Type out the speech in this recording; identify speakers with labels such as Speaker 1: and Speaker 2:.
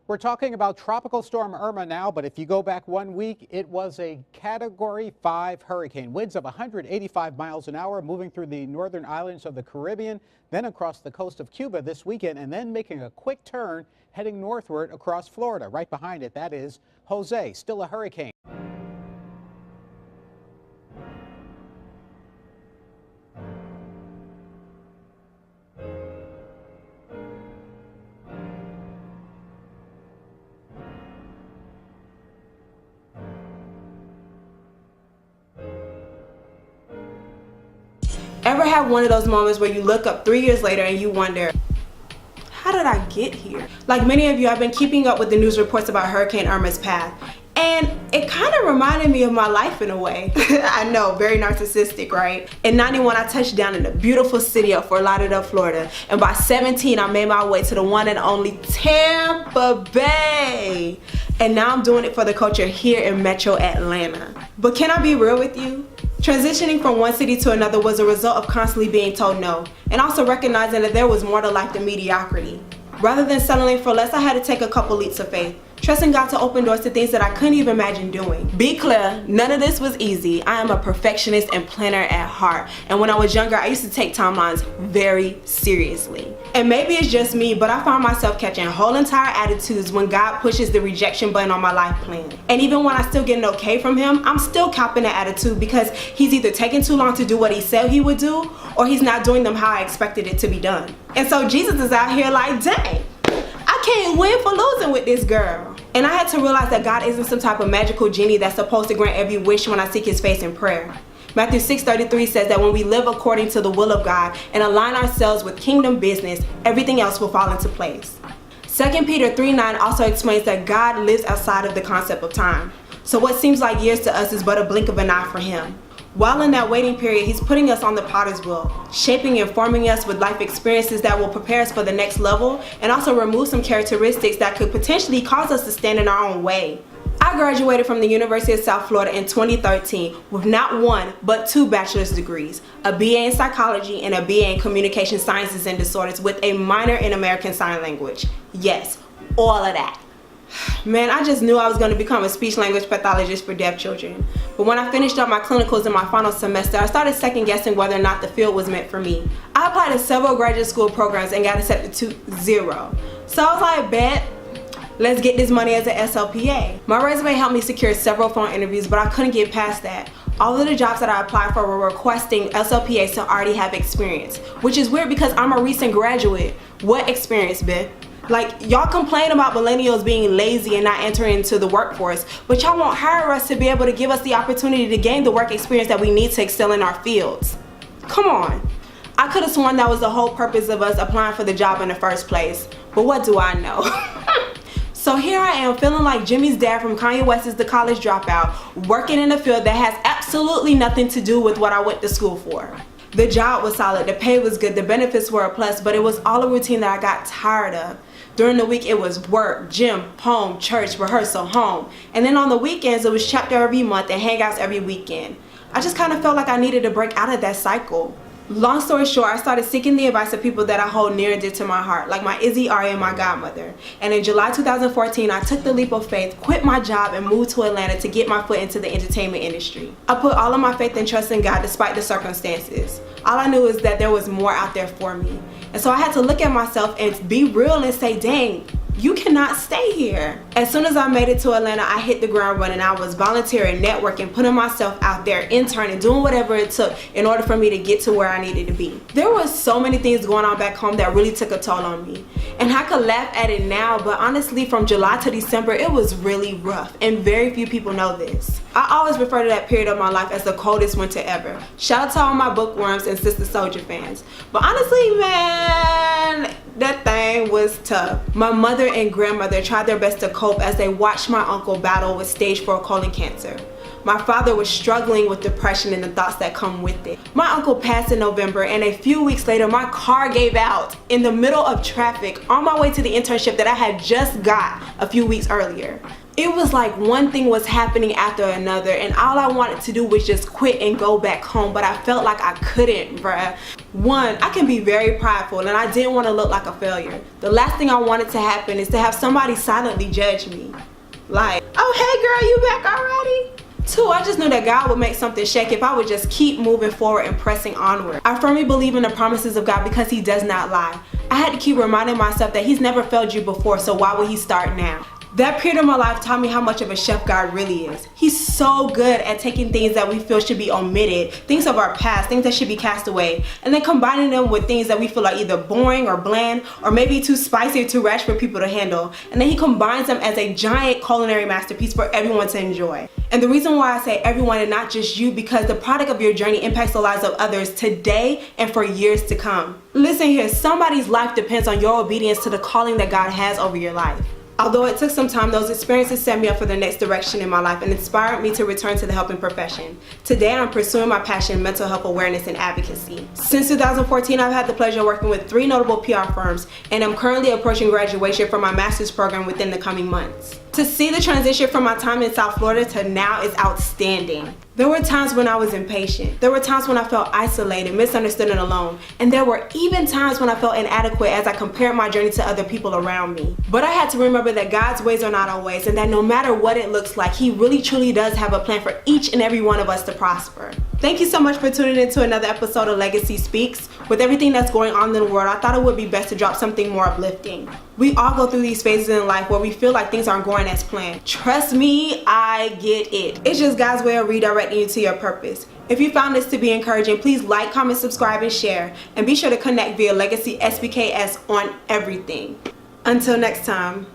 Speaker 1: We're talking about Tropical Storm Irma now, but if you go back 1 week, it was a Category 5 hurricane. Winds of 185 miles an hour moving through the northern islands of the Caribbean, then across the coast of Cuba this weekend, and then making a quick turn heading northward across Florida. Right behind it, that is Jose, still a hurricane.
Speaker 2: Ever have one of those moments where you look up 3 years later and you wonder, how did I get here? Like many of you, I've been keeping up with the news reports about Hurricane Irma's path, and it kind of reminded me of my life in a way. I know, very narcissistic, right? In '91, I touched down in the beautiful city of Fort Lauderdale, Florida, and by 17, I made my way to the one and only Tampa Bay. And now I'm doing it for the culture here in Metro Atlanta. But can I be real with you? Transitioning from one city to another was a result of constantly being told no, and also recognizing that there was more to life than mediocrity. Rather than settling for less, I had to take a couple leaps of faith, trusting God to open doors to things that I couldn't even imagine doing. Be clear, none of this was easy. I am a perfectionist and planner at heart, and when I was younger, I used to take timelines very seriously. And maybe it's just me, but I found myself catching whole entire attitudes when God pushes the rejection button on my life plan. And even when I still get an okay from Him, I'm still copping that attitude because He's either taking too long to do what He said He would do, or He's not doing them how I expected it to be done. And so Jesus is out here like, dang, I can't win for losing with this girl. And I had to realize that God isn't some type of magical genie that's supposed to grant every wish when I seek His face in prayer. Matthew 6:33 says that when we live according to the will of God and align ourselves with kingdom business, everything else will fall into place. 2 Peter 3:9 also explains that God lives outside of the concept of time. So what seems like years to us is but a blink of an eye for Him. While in that waiting period, He's putting us on the potter's wheel, shaping and forming us with life experiences that will prepare us for the next level and also remove some characteristics that could potentially cause us to stand in our own way. I graduated from the University of South Florida in 2013 with not one, but 2 bachelor's degrees, a BA in psychology and a BA in communication sciences and disorders with a minor in American Sign Language. Yes, all of that. Man, I just knew I was going to become a speech language pathologist for deaf children. But when I finished up my clinicals in my final semester, I started second guessing whether or not the field was meant for me. I applied to several graduate school programs and got accepted to 0. So I was like, bet, let's get this money as an SLPA. My resume helped me secure several phone interviews, but I couldn't get past that. All of the jobs that I applied for were requesting SLPAs to already have experience, which is weird because I'm a recent graduate. What experience, bitch? Like, y'all complain about millennials being lazy and not entering into the workforce, but y'all won't hire us to be able to give us the opportunity to gain the work experience that we need to excel in our fields. Come on. I could have sworn that was the whole purpose of us applying for the job in the first place, but what do I know? So here I am feeling like Jimmy's dad from Kanye West's The College Dropout, working in a field that has absolutely nothing to do with what I went to school for. The job was solid, the pay was good, the benefits were a plus, but it was all a routine that I got tired of. During the week it was work, gym, home, church, rehearsal, home. And then on the weekends it was chapter every month and hangouts every weekend. I just kind of felt like I needed to break out of that cycle. Long story short, I started seeking the advice of people that I hold near and dear to my heart, like my Izzy, Ari, and my godmother. And in July 2014, I took the leap of faith, quit my job, and moved to Atlanta to get my foot into the entertainment industry. I put all of my faith and trust in God despite the circumstances. All I knew is that there was more out there for me. And so I had to look at myself and be real and say, dang, you cannot stay here. As soon as I made it to Atlanta, I hit the ground running. I was volunteering, networking, putting myself out there, interning, doing whatever it took in order for me to get to where I needed to be. There were so many things going on back home that really took a toll on me. And I could laugh at it now, but honestly, from July to December, it was really rough, and very few people know this. I always refer to that period of my life as the coldest winter ever. Shout out to all my bookworms and Sister Soldier fans. But honestly, man, that thing was tough. My mother and grandmother tried their best to cope as they watched my uncle battle with stage 4 colon cancer. My father was struggling with depression and the thoughts that come with it. My uncle passed in November, and a few weeks later my car gave out in the middle of traffic on my way to the internship that I had just got a few weeks earlier. It was like one thing was happening after another, and all I wanted to do was just quit and go back home, but I felt like I couldn't, bruh. One, I can be very prideful, and I didn't want to look like a failure. The last thing I wanted to happen is to have somebody silently judge me. Like, oh hey girl, you back already? Two, I just knew that God would make something shake if I would just keep moving forward and pressing onward. I firmly believe in the promises of God because He does not lie. I had to keep reminding myself that He's never failed you before, so why would He start now? That period of my life taught me how much of a chef God really is. He's so good at taking things that we feel should be omitted, things of our past, things that should be cast away, and then combining them with things that we feel are either boring or bland, or maybe too spicy or too rash for people to handle. And then He combines them as a giant culinary masterpiece for everyone to enjoy. And the reason why I say everyone and not just you, because the product of your journey impacts the lives of others today and for years to come. Listen here, somebody's life depends on your obedience to the calling that God has over your life. Although it took some time, those experiences set me up for the next direction in my life and inspired me to return to the helping profession. Today, I'm pursuing my passion, mental health awareness and advocacy. Since 2014, I've had the pleasure of working with 3 notable PR firms, and I'm currently approaching graduation for my master's program within the coming months. To see the transition from my time in South Florida to now is outstanding. There were times when I was impatient. There were times when I felt isolated, misunderstood, and alone. And there were even times when I felt inadequate as I compared my journey to other people around me. But I had to remember that God's ways are not our ways, and that no matter what it looks like, He really truly does have a plan for each and every one of us to prosper. Thank you so much for tuning in to another episode of Legacy Speaks. With everything that's going on in the world, I thought it would be best to drop something more uplifting. We all go through these phases in life where we feel like things aren't going as planned. Trust me, I get it. It's just God's way of redirecting you to your purpose. If you found this to be encouraging, please like, comment, subscribe, and share. And be sure to connect via Legacy SBKS on everything. Until next time.